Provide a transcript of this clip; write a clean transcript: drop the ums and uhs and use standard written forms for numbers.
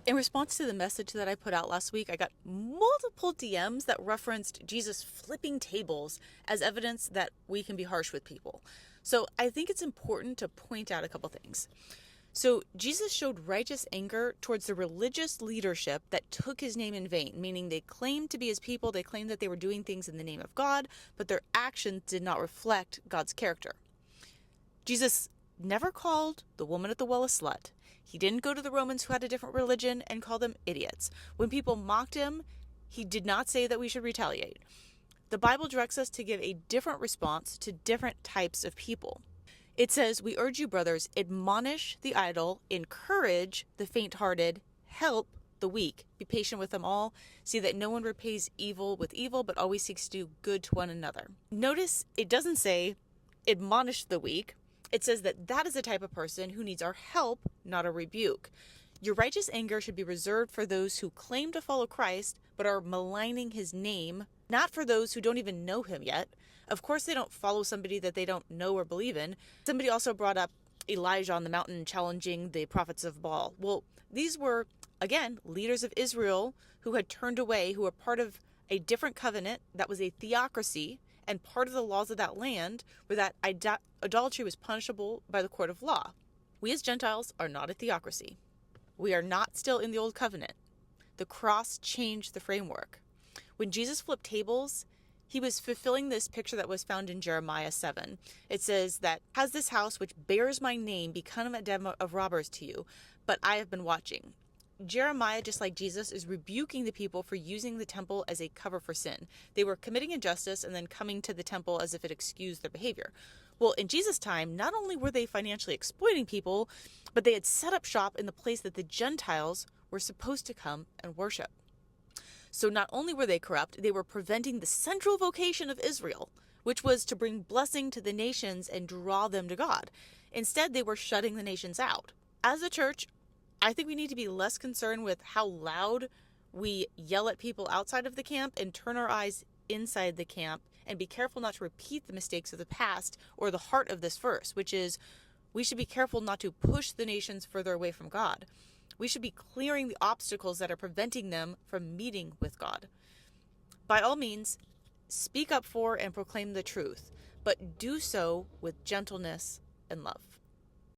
In response to the message that I put out last week, I got multiple DMs that referenced Jesus flipping tables as evidence that we can be harsh with people. So I think it's important to point out a couple things. So Jesus showed righteous anger towards the religious leadership that took his name in vain, meaning they claimed to be his people, they claimed that they were doing things in the name of God, but their actions did not reflect God's character. Jesus never called the woman at the well a slut. He didn't go to the Romans who had a different religion and call them idiots. When people mocked him, he did not say that we should retaliate. The Bible directs us to give a different response to different types of people. It says, "We urge you, brothers, admonish the idle, encourage the faint-hearted, help the weak, be patient with them all, see that no one repays evil with evil, but always seeks to do good to one another." Notice it doesn't say admonish the weak. It says that that is the type of person who needs our help, not a rebuke. Your righteous anger should be reserved for those who claim to follow Christ, but are maligning his name, not for those who don't even know him yet. Of course, they don't follow somebody that they don't know or believe in. Somebody also brought up Elijah on the mountain challenging the prophets of Baal. Well, these were, again, leaders of Israel who had turned away, who were part of a different covenant that was a theocracy, and part of the laws of that land were that idolatry was punishable by the court of law. We as Gentiles are not a theocracy. We are not still in the old covenant. The cross changed the framework. When Jesus flipped tables, he was fulfilling this picture that was found in Jeremiah 7. It says that, "Has this house which bears my name become a den of robbers to you? But I have been watching." Jeremiah, just like Jesus, is rebuking the people for using the temple as a cover for sin. They were committing injustice and then coming to the temple as if it excused their behavior. Well, in Jesus' time, not only were they financially exploiting people, but they had set up shop in the place that the Gentiles were supposed to come and worship. So not only were they corrupt, they were preventing the central vocation of Israel, which was to bring blessing to the nations and draw them to God. Instead, they were shutting the nations out. As a church, I think we need to be less concerned with how loud we yell at people outside of the camp and turn our eyes inside the camp and be careful not to repeat the mistakes of the past or the heart of this verse, which is we should be careful not to push the nations further away from God. We should be clearing the obstacles that are preventing them from meeting with God. By all means, speak up for and proclaim the truth, but do so with gentleness and love.